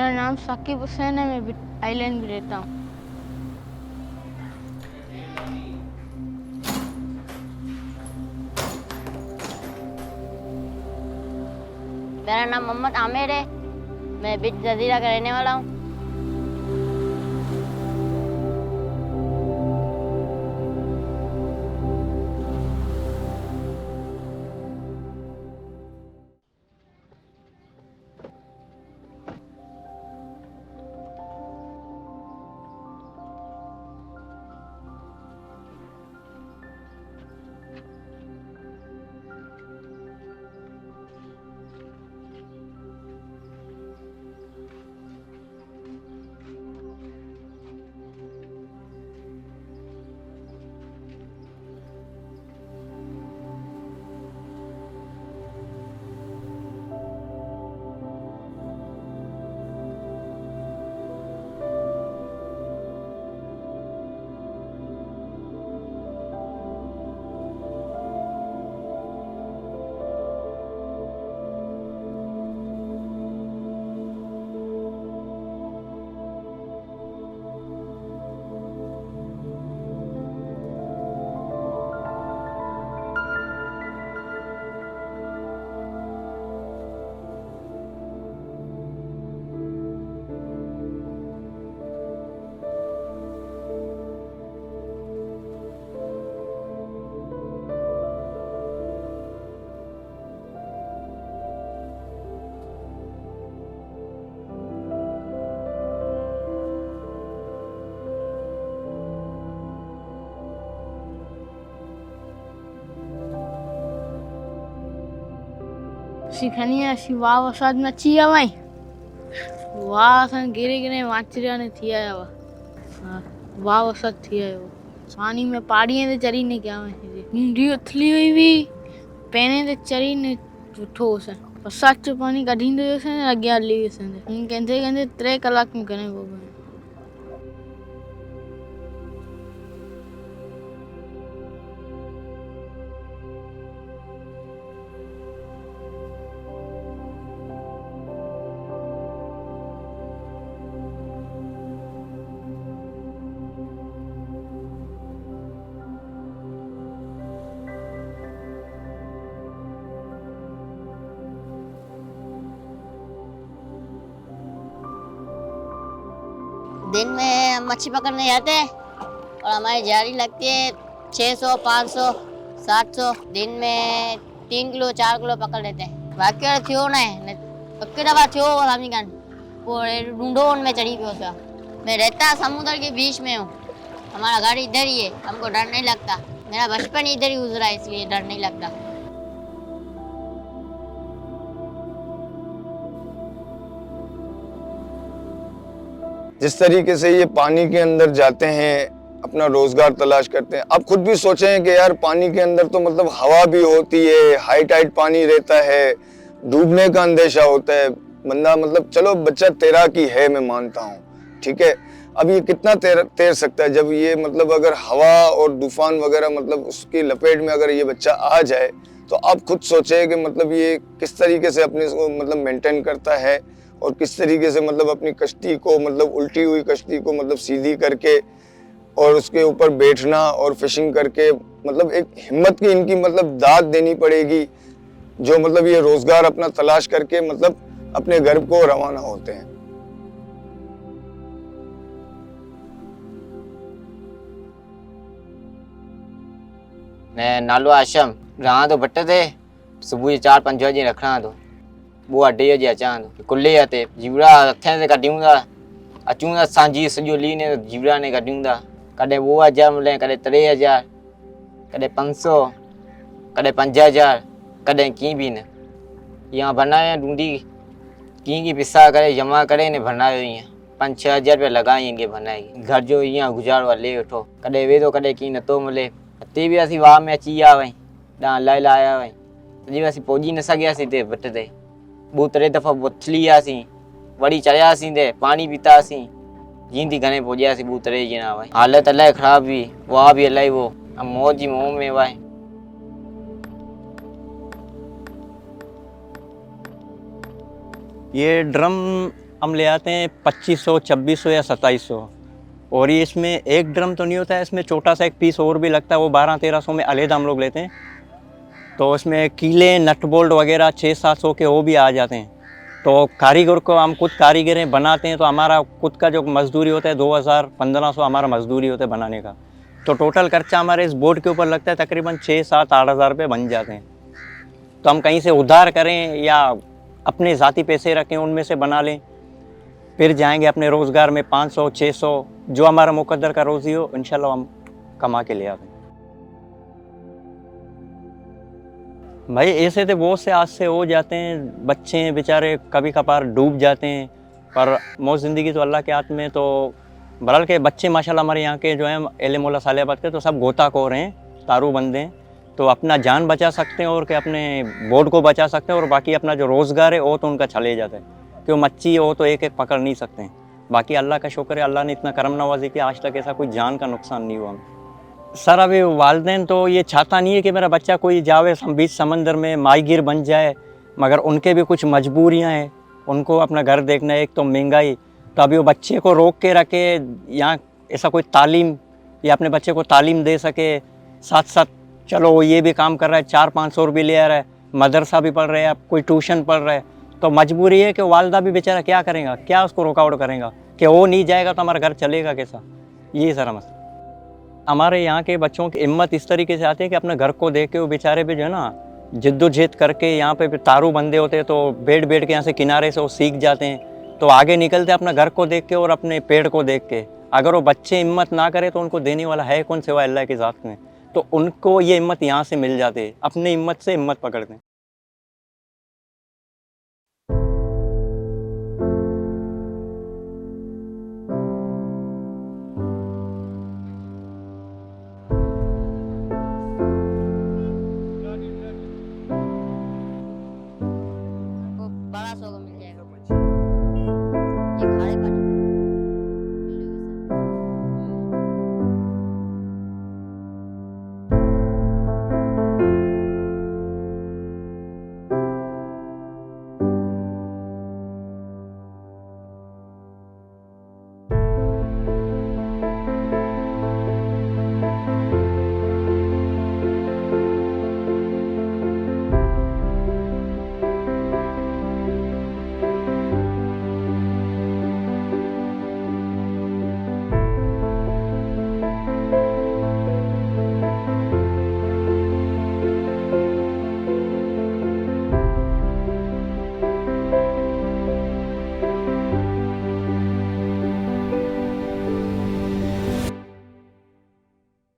मेरा नाम साकिब हुसैन है, मैं आइलैंड में रहता हूँ। मेरा नाम मोहम्मद आमिर है, मैं बिट जजीरा का रहने वाला हूँ। सीखनी वाह वसाद में अच्छी आवाई वाह सन गिरे गिरे माचरिया ने थी आया वाह वसाद थी आयो पानी में पाड़िए ते चरी ने क्या में नींडी उथली हुई भी पेने ते चरी ने उठो से वसाद पानी कढींदो से अग्या हली से कहंदे कहंदे 3 कलाक में करे वो। दिन में हम मच्छी पकड़ने जाते हैं और हमारी जारी लगती है 600, 500, 700। दिन में 3 किलो 4 किलो पकड़ लेते हैं। बाकी थियो ना पक्के दफा थियो हमी कान वो ढूंढो में चढ़ी पियो सा। मैं रहता समुद्र के बीच में हूँ, हमारा घर इधर ही है, हमको डर नहीं लगता। मेरा बचपन इधर ही गुजरा है, इसलिए डर नहीं लगता। जिस तरीके से ये पानी के अंदर जाते हैं, अपना रोजगार तलाश करते हैं, आप खुद भी सोचें कि यार पानी के अंदर तो मतलब हवा भी होती है, हाई टाइड पानी रहता है, डूबने का अंदेशा होता है। बंदा मतलब चलो बच्चा तैराकी है, मैं मानता हूँ, ठीक है। अब ये कितना तैर सकता है जब ये मतलब अगर हवा और तूफान वगैरह मतलब उसकी लपेट में अगर ये बच्चा आ जाए, तो आप खुद सोचें कि मतलब ये किस तरीके से अपने मतलब मेंटेन करता है और किस तरीके से मतलब अपनी कश्ती को मतलब उल्टी हुई कश्ती को मतलब सीधी करके और उसके ऊपर बैठना और फिशिंग करके मतलब एक हिम्मत की इनकी मतलब दाद देनी पड़ेगी, जो मतलब ये रोजगार अपना तलाश करके मतलब अपने घर को रवाना होते हैं। मैं नालो आशम रहा तो भट्ट ते सुबह 4-5 बजे रखना तो वो अड्डे जे अचां तो कुल्ले ते जीवड़ा हथें ते कढियूं था अचूं था सांझी सॼो ली ने जीवड़ा ने कढियूं था। कॾहिं वो 1000 मिले, कॾहिं 3000, कॾहिं 500, कॾहिं 5000, कॾहिं कीअं बि न। यहाँ बनाया ढूंढी कीअं की पिसा करे जमा करे ने बनायो ईअं 5-6 हज़ार रुपया लॻा इनके बनाए घर जो ईअं गुज़ारो हले वेठो। कॾहिं वेठो कॾहिं कीअं नथो मिले। हिते बि असीं वाह में अची विया हुआसीं, ॾांहुं लाइ आया हुआसीं, तॾहिं असीं पहुची न सघियासीं हिते भट ते। 2-3 दफ़ा उथली वियासीं, वरी चढ़ियासीं ते पाणी पीतासीं, जीअं थी घणे पहुंचियासीं 2-3 ॼणा हुआसीं। हालत इलाही ख़राब हुई, वाह बि इलाही वो मौत जी मुंहं में हुआ। ये ड्रम हम ले आते हैं 2500, 2600 या 2700। और ये इसमें एक ड्रम तो नहीं होता है, इसमें छोटा सा एक पीस और भी लगता है, वो 1200-1300 में अलग हम लोग लेते हैं। तो उसमें कीले नट बोल्ट वगैरह 600-700 के वो भी आ जाते हैं। तो कारीगर को हम खुद कारीगर हैं, बनाते हैं, तो हमारा खुद का जो मजदूरी होता है 2000-1500 हमारा मजदूरी होता है बनाने का। तो टोटल खर्चा हमारे इस बोर्ड के ऊपर लगता है तकरीबन 6-7-8 हज़ार रुपये बन जाते हैं। तो हम कहीं से उधार करें या अपने ज़ाती पैसे रखें उनमें से बना लें, फिर जाएंगे अपने रोज़गार में 500-600 जो हमारा मुकद्दर का रोज़ी हो इंशाल्लाह हम कमा के ले आते हैं। भाई ऐसे तो बहुत से हादसे हो जाते हैं, बच्चे हैं बेचारे कभी कभार डूब जाते हैं, पर मौत ज़िंदगी तो अल्लाह के हाथ में। तो बहरहाल के बच्चे माशाल्लाह हमारे यहाँ के जो हैं एले मौला सालियाबाद के तो सब गोताखोर हैं, तारू बंदे हैं, तो अपना जान बचा सकते हैं और के अपने बोर्ड को बचा सकते हैं। और बाकी अपना जो रोज़गार है वो तो उनका चले जाता है, क्यों मच्छी हो तो एक एक पकड़ नहीं सकते हैं। बाकी अल्लाह का शुक्र है, अल्लाह ने इतना करम नवाजी किया, आज तक ऐसा कोई जान का नुकसान नहीं हुआ। सर अभी वालिदैन तो ये चाहता नहीं है कि मेरा बच्चा कोई जावे बीच समंदर में माहीगीर बन जाए, मगर उनके भी कुछ मजबूरियां हैं, उनको अपना घर देखना है, एक तो महंगाई। तो अभी वो बच्चे को रोक के रखे यहाँ, ऐसा कोई तालीम या अपने बच्चे को तालीम दे सके, साथ साथ चलो वो ये भी काम कर रहा है, 400-500 रुपये ले आ रहा है, मदरसा भी पढ़ रहे हैं, कोई ट्यूशन पढ़ रहा है। तो मजबूरी है कि वालदा भी बेचारा क्या करेगा, क्या उसको रुकावट करेगा कि वो नहीं जाएगा तो हमारा घर चलेगा कैसा। ये सारा मसला हमारे यहाँ के बच्चों की हिम्मत इस तरीके से आती है कि अपने घर को देख के वो बेचारे भी जो है ना जिद्दोजहद करके यहाँ पे तारू बंदे होते हैं, तो बैठ बैठ के यहाँ से किनारे से वो सीख जाते हैं, तो आगे निकलते अपना घर को देख के और अपने पेड़ को देख के। अगर वो बच्चे हिम्मत ना करे तो उनको देने वाला है कौन सिवाय अल्लाह की ज़ात में। तो उनको ये हिम्मत यहाँ से मिल जाती है, अपनी हिम्मत से हिम्मत पकड़ते हैं।